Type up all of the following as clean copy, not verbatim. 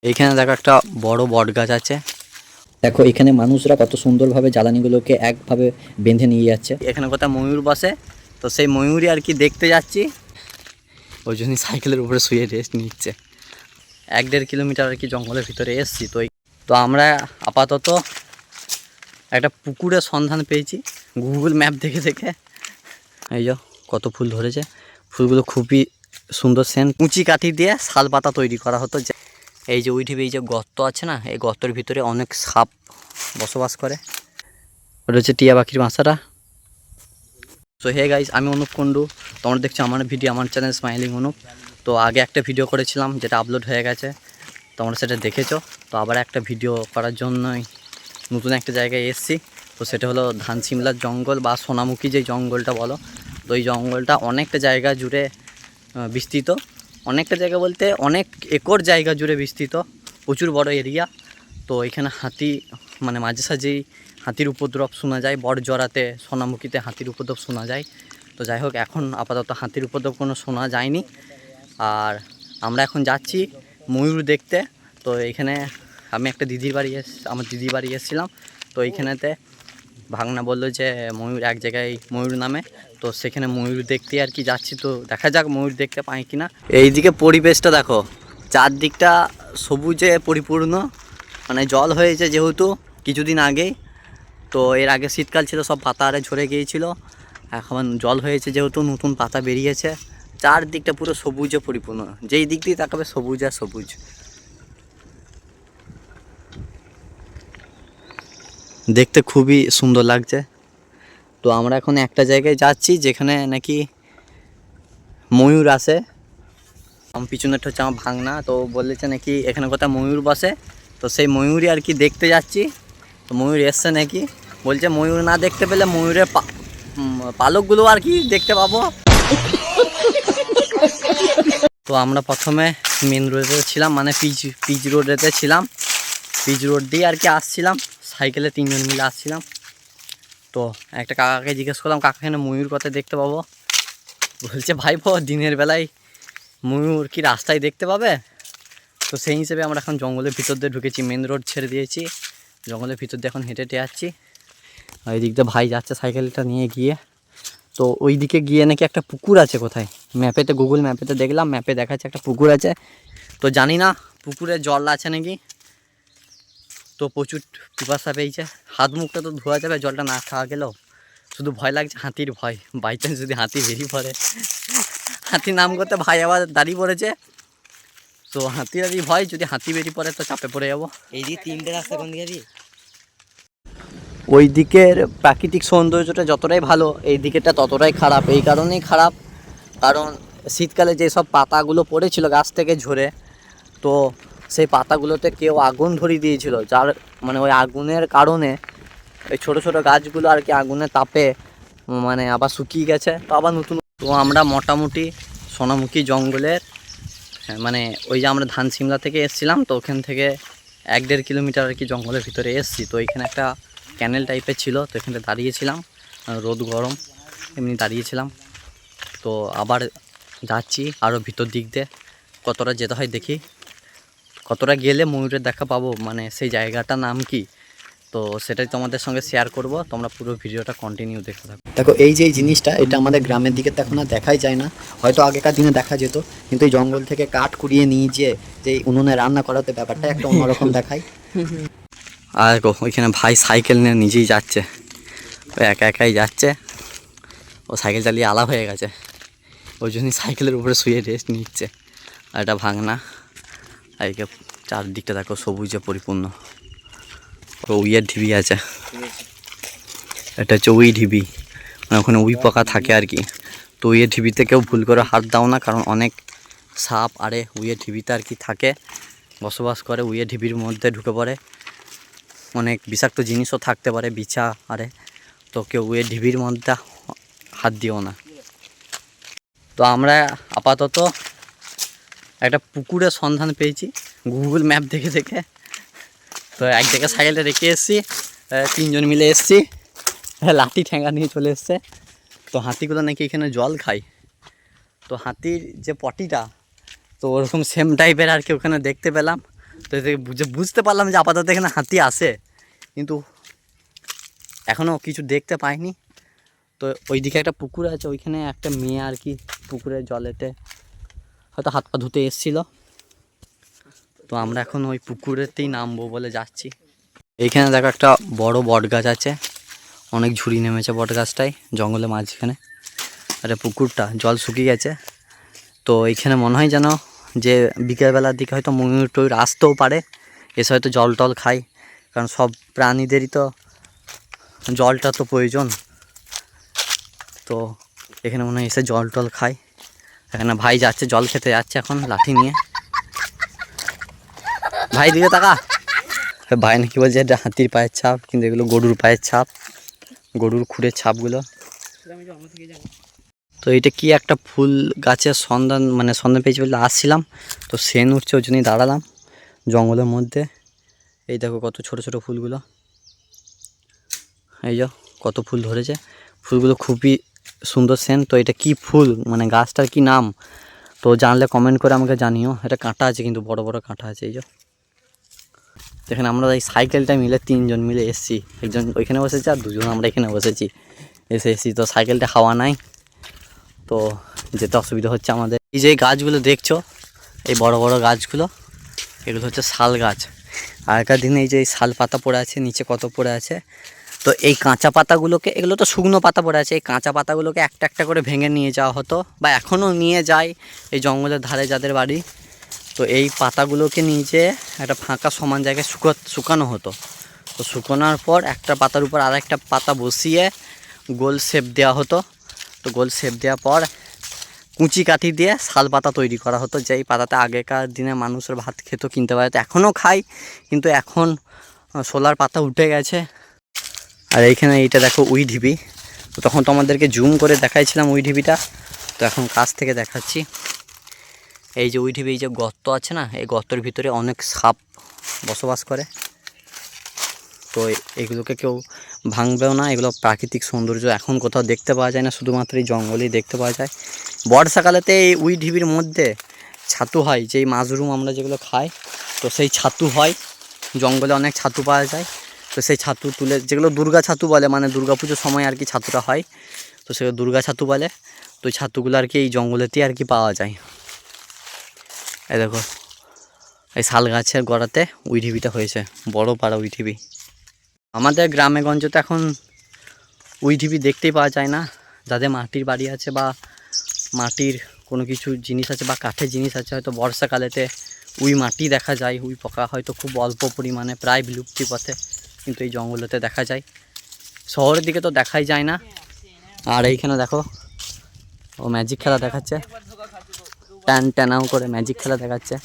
এইখানে দেখো একটা বড় বট গাছ আছে। দেখো এখানে মানুষরা কত সুন্দরভাবে জ্বালানিগুলোকে একভাবে বেঁধে নিয়ে যাচ্ছে। এখানে কোথাও ময়ূর বসে, তো সেই ময়ূরই আর কি দেখতে যাচ্ছি। ওই জন্যই সাইকেলের উপরে শুয়ে রেস্ট নিচ্ছে। 1-1.5 কিলোমিটার আর কি জঙ্গলের ভিতরে এসছি। তো আমরা আপাতত একটা পুকুরের সন্ধান পেয়েছি গুগল ম্যাপ দেখে দেখে। এই যে কত ফুল ধরেছে, ফুলগুলো খুবই সুন্দর সেন্ট। কুচি কাঠি দিয়ে শাল পাতা তৈরি করা হতো। এই যে ওই ঢিবে এই যে গর্ত আছে না, এই গর্তের ভিতরে অনেক সাপ বসবাস করে। ওটা হচ্ছে টিয়া পাখির বাসাটা। সো হে গাইস, আমি অনুপ কুন্ডু, তোমরা দেখছো আমার ভিডিও, আমার চ্যানেল স্মাইলিং অনুপ। তো আগে একটা ভিডিও করেছিলাম যেটা আপলোড হয়ে গেছে, তোমরা সেটা দেখেছো। তো আবার একটা ভিডিও করার জন্যই নতুন একটা জায়গায় এসেছি। তো সেটা হলো ধানসিমলার জঙ্গল বা সোনামুখী যে জঙ্গলটা বলো। তো এই জঙ্গলটা অনেকটা জায়গা জুড়ে বিস্তৃত। অনেকটা জায়গা বলতে অনেক একর জায়গা জুড়ে বিস্তৃত, প্রচুর বড় এরিয়া। তো এখানে হাতি মানে মাঝে সাঝেই হাতির উপদ্রব শোনা যায়। বড় জরাতে সোনামুখীতে হাতির উপদ্রব শোনা যায়। তো যাই হোক, এখন আপাতত হাতির উপদ্রব কোনো শোনা যায়নি। আর আমরা এখন যাচ্ছি ময়ূর দেখতে। তো এখানে আমি একটা আমার দিদির বাড়ি এসেছিলাম। তো এইখানেতে ভাগনা বললো যে ময়ূর এক জায়গায় ময়ূর নামে, তো সেখানে ময়ূর দেখতে আর কি যাচ্ছি। তো দেখা যাক ময়ূর দেখতে পাই কিনা। এইদিকে পরিবেশটা দেখো, চারদিকটা সবুজে পরিপূর্ণ। মানে জল হয়েছে যেহেতু কিছুদিন আগেই, তো এর আগে শীতকাল ছিল, সব পাতা আরে ঝরে গিয়েছিল। এখন জল হয়েছে যেহেতু নতুন পাতা বেরিয়েছে। চারদিকটা পুরো সবুজে পরিপূর্ণ, যেই দিক দিয়ে তাকাবে সবুজ আর সবুজ। দেখতে খুবই সুন্দর লাগছে। তো আমরা এখন একটা জায়গায় যাচ্ছি যেখানে নাকি ময়ূর আসে। আমার পিছনেরটা হচ্ছে আমার ভাগনা, তো বলেছে নাকি এখানে কোথাও ময়ূর বসে। তো সেই ময়ূরই আর কি দেখতে যাচ্ছি। তো ময়ূর এসছে নাকি, বলছে ময়ূর না দেখতে পেলে ময়ূরের পালকগুলো আর কি দেখতে পাবো। তো আমরা প্রথমে মেন রোডে ছিলাম, মানে পিচ রোডেতে ছিলাম। পিচ রোড দিয়ে আর কি আসছিলাম, সাইকেলে 3 জন মিলে আসছিলাম। তো একটা কাকাকে জিজ্ঞেস করলাম, কাকা এখানে ময়ূর কোথায় দেখতে পাবো? বলছে ভাইপো দিনের বেলায় ময়ূর কি রাস্তায় দেখতে পাবে? তো সেই হিসেবে আমরা এখন জঙ্গলের ভিতর দিয়ে ঢুকেছি, মেন রোড ছেড়ে দিয়েছি, জঙ্গলের ভিতর দিয়ে এখন হেঁটে হেঁটে যাচ্ছি। ওই দিক দিয়ে ভাই যাচ্ছে সাইকেলটা নিয়ে গিয়ে। তো ওই দিকে গিয়ে নাকি একটা পুকুর আছে কোথায়, ম্যাপেতে গুগল ম্যাপেতে দেখলাম, ম্যাপে দেখাচ্ছে একটা পুকুর আছে। তো জানি না পুকুরে জল আছে নাকি। তো প্রচুর পিপাসা পেয়েছে, হাত মুখটা তো ধোয়া যাবে জলটা না খাওয়া গেলেও। শুধু ভয় লাগছে হাতির ভয়, বাই চান্স যদি হাতি বেরিয়ে পড়ে। হাতি নাম করতে ভাই আবার দাঁড়িয়ে পড়েছে। তো হাতির ভয়, যদি হাতি বেরিয়ে পড়ে তো চাপে পড়ে যাবো। এই দিকে 3টে রাস্তা কোন দিকে যাবি? ওই দিকের প্রাকৃতিক সৌন্দর্যটা যতটাই ভালো, এই দিকেরটা ততটাই খারাপ। এই কারণেই খারাপ, কারণ শীতকালে যেসব পাতাগুলো পড়েছিল গাছ থেকে ঝরে, তো সেই পাতাগুলোতে কেউ আগুন ধরিয়ে দিয়েছিল, যার মানে ওই আগুনের কারণে এই ছোটো ছোটো গাছগুলো আর কি আগুনের তাপে মানে আবার শুকিয়ে গেছে। তো আবার নতুন। তো আমরা মোটামুটি সোনামুখী জঙ্গলের মানে ওই যে আমরা ধানসিমলা থেকে এসেছিলাম, তো ওখান থেকে 1-1.5 কিলোমিটার আর কি জঙ্গলের ভিতরে এসেছি। তো এখানে একটা ক্যানেল টাইপের ছিল, তো এখানে দাঁড়িয়েছিলাম, রোদ গরম এমনি দাঁড়িয়েছিলাম। তো আবার যাচ্ছি আরও ভিতর দিক দিয়ে, কতটা যেতে হয় দেখি, কতটা গেলে ময়ূরের দেখা পাবো, মানে সেই জায়গাটার নাম কি। তো সেটাই তোমাদের সঙ্গে শেয়ার করব, তোমরা পুরো ভিডিওটা কন্টিনিউ দেখতে থাকো। দেখো এই যে জিনিসটা, এটা আমাদের গ্রামের দিকে তো এখন আর দেখাই যায় না, হয়তো আগেকার দিনে দেখা যেত, কিন্তু এই জঙ্গল থেকে কাঠ কুড়িয়ে নিয়ে যে উনুনে রান্না করাতে ব্যাপারটা একটা অন্যরকম দেখায়। আর ওইখানে ভাই সাইকেল নিয়ে নিজেই যাচ্ছে, ও একা একাই যাচ্ছে, ও সাইকেল চালিয়ে আলাপ হয়ে গেছে, ওই জন্যই সাইকেলের উপরে শুয়ে রেস্ট নিচ্ছে। আর এটা ভাঙনা, আর একে চারদিকটা দেখো সবুজে পরিপূর্ণ। ও উইয়ের ঢিবি আছে, এটা হচ্ছে উই ঢিবি, মানে ওখানে উই পোকা থাকে আর কি। তো উইয়ের ঢিবিতে কেউ ভুল করে হাত দাও না, কারণ অনেক সাপ আরে উইয়ের ঢিবিতে আর কি থাকে, বসবাস করে, উইয়ের ঢিবির মধ্যে ঢুকে পড়ে, অনেক বিষাক্ত জিনিসও থাকতে পারে, বিছা আরে। তো কেউ উইয়ের ঢিবির মধ্যে হাত দিও না। তো আমরা আপাতত একটা পুকুরের সন্ধান পেয়েছি গুগল ম্যাপ দেখে দেখে। তো এক জায়গায় সাইকেলটা রেখে এসেছি, 3 জন মিলে এসেছি, লাঠি ঠ্যাঙ্গা নিয়ে চলে এসছে। তো হাতিগুলো নাকি এখানে জল খায়, তো হাতির যে পটিটা, তো ওরকম সেম টাইপের আর কি ওখানে দেখতে পেলাম। তো এ থেকে বুঝতে পারলাম যে আপাতত এখানে হাতি আসে, কিন্তু এখনও কিছু দেখতে পাইনি। তো ওইদিকে একটা পুকুর আছে, ওইখানে একটা মেয়ে আর কি পুকুরের জলেতে হয়তো হাত পা ধুতে এসেছিলো। তো আমরা এখন ওই পুকুরেতেই নামবো বলে যাচ্ছি। এইখানে দেখো একটা বড় বট গাছ আছে, অনেক ঝুড়ি নেমেছে বট গাছটায় জঙ্গলের মাঝখানে। আর পুকুরটা জল শুকিয়ে গেছে। তো এইখানে মনে হয় যেন যে বিকেলবেলার দিকে হয়তো ময়ূর টয়ূর আসতেও পারে, এসে হয়তো জল টল খায়, কারণ সব প্রাণীদেরই তো জলটা তো প্রয়োজন। তো এখানে মনে হয় এসে জল টল খায়। এখানে ভাই যাচ্ছে, জল খেতে যাচ্ছে এখন লাঠি নিয়ে। ভাই দিকে তাকা। ভাই নাকি বলছে এটা হাতির পায়ের ছাপ, কিন্তু এগুলো গরুর পায়ের ছাপ, গরুর খুঁড়ের ছাপগুলো। তো এটা কি একটা ফুল গাছের সন্ধান পেয়েছি বলে আসছিলাম। তো সেন উঠছে, ওই জন্যই দাঁড়ালাম জঙ্গলের মধ্যে। এই দেখো কত ছোট ছোট ফুলগুলো, এই যো কত ফুল ধরেছে। ফুলগুলো খুবই সুন্দর সেন। তো এটা কি ফুল, মানে গাছটার কি নাম, তো জানলে কমেন্ট করে আমাকে জানিও। এটা কাঁটা আছে, কিন্তু বড় বড় কাঁটা আছে। এই যো এখানে আমরা এই সাইকেলটা মিলে 3 জন মিলে এসেছি, একজন ওইখানে বসেছে আর 2 জন আমরা এখানে বসেছি। এসেছি তো সাইকেলটা হাওয়া নাই, তো যেতে অসুবিধা হচ্ছে আমাদের। এই যে গাছগুলো দেখছো, এই বড় বড় গাছগুলো, এগুলো হচ্ছে শাল গাছ। আগেকার দিনে এই যে শাল পাতা পড়ে আছে, নিচে কত পড়ে আছে। তো এই কাঁচা পাতাগুলোকে, এগুলো তো শুকনো পাতা পড়ে আছে, এই কাঁচা পাতাগুলোকে একটা একটা করে ভেঙে নিয়ে যাওয়া হতো, বা এখনও নিয়ে যায় এই জঙ্গলের ধারে যাদের বাড়ি। তো এই পাতাগুলোকে নিয়ে যেয়ে একটা ফাঁকা সমান জায়গায় শুকানো হতো। তো শুকানোর পর একটা পাতার উপর আর একটা পাতা বসিয়ে গোল শেপ দেওয়া হতো। তো গোল শেপ দেওয়ার পর কুচি কাঠি দিয়ে শাল পাতা তৈরি করা হতো, যেই পাতাতে আগেকার দিনে মানুষের ভাত খেত, কিনতে পারে। তো এখনও খাই, কিন্তু এখন সোলার পাতা উঠে গেছে। আর এইখানে এইটা দেখো উই ঢিবি। তো তখন তো আমাদেরকে জুম করে দেখাইছিলাম উই ঢিবিটা, তো এখন কাছ থেকে দেখাচ্ছি। এই যে উই ঢিবি, এই যে গর্ত আছে না, এই গর্তের ভিতরে অনেক সাপ বসবাস করে। তো এগুলোকে কেউ ভাঙবেও না, এগুলো প্রাকৃতিক সৌন্দর্য, এখন কোথাও দেখতে পাওয়া যায় না, শুধুমাত্র এই জঙ্গলেই দেখতে পাওয়া যায়। বর্ষাকালেতে এই উই ঢিবির মধ্যে ছাতু হয়, যেই মাশরুম আমরা যেগুলো খাই, তো সেই ছাতু হয়। জঙ্গলে অনেক ছাতু পাওয়া যায়। তো সেই ছাতু তুলে, যেগুলো দুর্গা ছাতু বলে, মানে দুর্গা পুজোর সময় আর কি ছাতুটা হয়, তো সেগুলো দুর্গা ছাতু বলে। তো ওই ছাতুগুলো আর কি এই জঙ্গলেতেই আর কি পাওয়া যায়। এই দেখো এই শাল গাছের গোড়াতে উই ঢিবিটা হয়েছে, বড় পাড়া উই ঢিবি। আমাদের গ্রামে গঞ্জে তো এখন উই ঢিবি দেখতেই পাওয়া যায় না। যাদের মাটির বাড়ি আছে বা মাটির কোনো কিছু জিনিস আছে বা কাঠের জিনিস আছে, হয়তো বর্ষাকালেতে উই মাটি দেখা যায়, উই পোকা হয়তো খুব অল্প পরিমাণে, প্রায় বিলুপ্তি পথে, কিন্তু এই জঙ্গলেতে দেখা যায়। শহরের দিকে তো দেখাই যায় না। আর এইখানে দেখো ও ম্যাজিক খেলা দেখাচ্ছে, টানাও করে ম্যাজিক খেলা দেখাচ্ছে।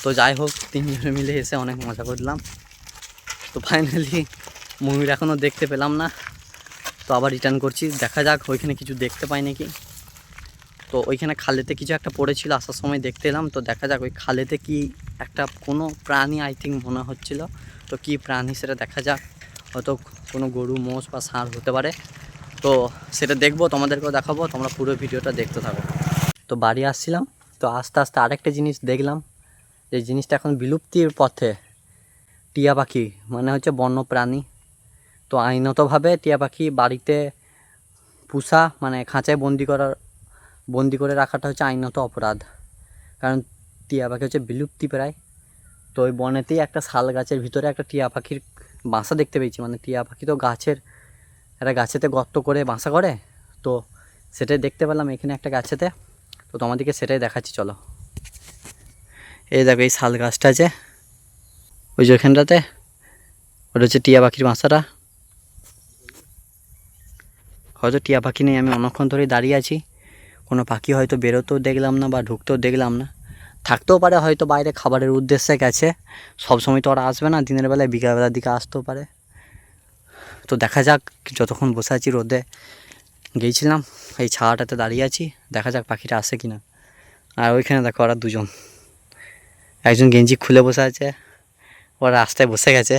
তো যাই হোক, 3 জনে মিলে এসে অনেক মজা করলাম। তো ফাইনালি ময়ূর এখনও দেখতে পেলাম না, তো আবার রিটার্ন করছি। দেখা যাক ওইখানে কিছু দেখতে পাই নাকি। তো ওইখানে খালেতে কিছু একটা পড়েছিল, আসার সময় দেখতে এলাম। তো দেখা যাক ওই খালেতে কি একটা কোনো প্রাণী আই থিঙ্ক মনে হচ্ছিল। তো কি প্রাণী সেটা দেখা যাক, হয়তো কোনো গরু, মোষ বা ষাঁড় হতে পারে। তো সেটা দেখবো, তোমাদেরকেও দেখাবো, তোমরা পুরো ভিডিওটা দেখতে থাকো। তো বাড়ি আসছিলাম, তো আস্তে আস্তে আরেকটা জিনিস দেখলাম, যে জিনিসটা এখন বিলুপ্তির পথে। টিয়া পাখি মানে হচ্ছে বন্য প্রাণী। তো আইনতভাবে টিয়া পাখি বাড়িতে পোষা, মানে খাঁচায় বন্দি করে রাখাটা হচ্ছে আইনত অপরাধ, কারণ টিয়া পাখি হচ্ছে বিলুপ্তি প্রায়। তো ওই বনেতেই একটা শাল গাছের ভিতরে একটা টিয়া পাখির বাসা দেখতে পেয়েছি। মানে টিয়া পাখি তো একটা গাছেতে গর্ত করে বাসা করে, তো সেটাই দেখতে পেলাম এখানে একটা গাছেতে। তো তোমাদেরকে সেটাই দেখাচ্ছি, চলো। এই দেখো এই শাল গাছটা আছে, ওই যে ওইখানটাতে, ওটা হচ্ছে টিয়া পাখির বাসাটা। হয়তো টিয়া পাখি নেই, আমি অনেকক্ষণ ধরেই দাঁড়িয়ে আছি, কোনো পাখি হয়তো বেরোতেও দেখলাম না বা ঢুকতেও দেখলাম না। থাকতেও পারে, হয়তো বাইরে খাবারের উদ্দেশ্যে গেছে, সবসময় তো ওরা আসবে না, দিনের বেলায় বিকালবেলার দিকে আসতেও পারে। তো দেখা যাক, যতক্ষণ বসে আছি রোদে গিয়েছিলাম, এই ছায়াটাতে দাঁড়িয়ে আছি, দেখা যাক পাখিটা আসে কি না। আর ওইখানে দেখো ওরা 2 জন, একজন গেঞ্জি খুলে বসে আছে, ওরা রাস্তায় বসে গেছে।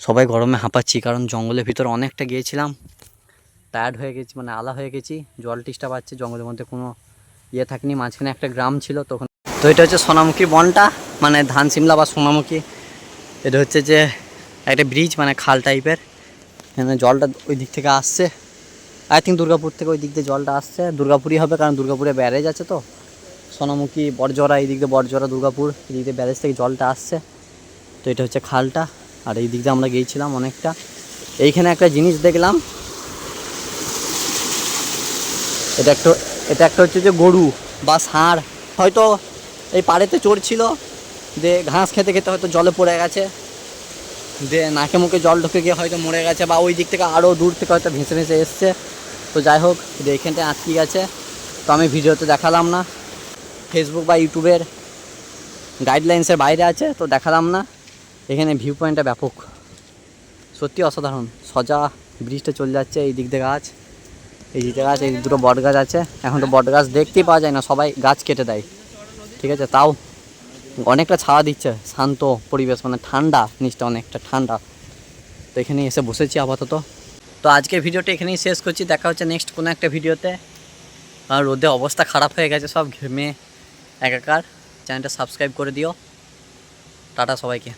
সবাই গরমে হাঁপাচ্ছি, কারণ জঙ্গলের ভিতরে অনেকটা গিয়েছিলাম, টায়ার্ড হয়ে গেছি, মানে আলা হয়ে গেছি, জল টিস্টা পাচ্ছি। জঙ্গলের মধ্যে কোনো ইয়ে থাকেনি, মাঝখানে একটা গ্রাম ছিল, তখন তো এটা হচ্ছে সোনামুখী বনটা, মানে ধান সিমলা বা সোনামুখী। এটা হচ্ছে যে একটা ব্রিজ, মানে খাল টাইপের। এখানে জলটা ওই দিক থেকে আসছে, আই থিঙ্ক দুর্গাপুর থেকে ওই দিক দিয়ে জলটা আসছে। দুর্গাপুরই হবে, কারণ দুর্গাপুরে ব্যারেজ আছে। তো সোনামুখী, বড়জোড়া, এই দিক দিয়ে বড়জোড়া, দুর্গাপুর, এই দিক দিয়ে ব্যারেজ থেকে জলটা আসছে। তো এটা হচ্ছে খালটা, আর এই দিক দিয়ে আমরা গিয়েছিলাম অনেকটা। এইখানে একটা জিনিস দেখলাম, এটা একটা হচ্ছে যে গরু বা ষাঁড়, হয়তো এই পাড়েতে চড়ছিল, দিয়ে ঘাস খেতে খেতে হয়তো জলে পড়ে গেছে, দিয়ে নাকে মুখে জল ঢুকে গিয়ে হয়তো মরে গেছে, বা ওই দিক থেকে আরও দূর থেকে হয়তো ভেসে ভেসে এসছে। তো যাই হোক, এইখানটায় আটকে গেছে। তো আমি ভিডিওতে দেখালাম না, ফেসবুক বা ইউটিউবের গাইডলাইন্সের বাইরে আছে, তো দেখালাম না। এখানে ভিউ পয়েন্টটা ব্যাপক, সত্যি অসাধারণ। সোজা ব্রিজটা চলে যাচ্ছে, এই দিক দিয়ে গাছ, এই দিকে গাছ, এই দুটো বট গাছ আছে। এখন তো বট গাছ দেখতেই পাওয়া যায় না, সবাই গাছ কেটে দেয়, ঠিক আছে। তাও অনেকটা ছাওয়া দিচ্ছে, শান্ত পরিবেশ, মানে ঠান্ডা, জিনিসটা অনেকটা ঠান্ডা। তো এখানে এসে বসেছি আপাতত। তো আজকের ভিডিওটা এখানেই শেষ করছি, দেখা হচ্ছে নেক্সট কোনো একটা ভিডিওতে। আর রোদে অবস্থা খারাপ হয়ে গেছে, সব ঘেমে একাকার। চ্যানেলটা সাবস্ক্রাইব করে দিও। টাটা সবাইকে।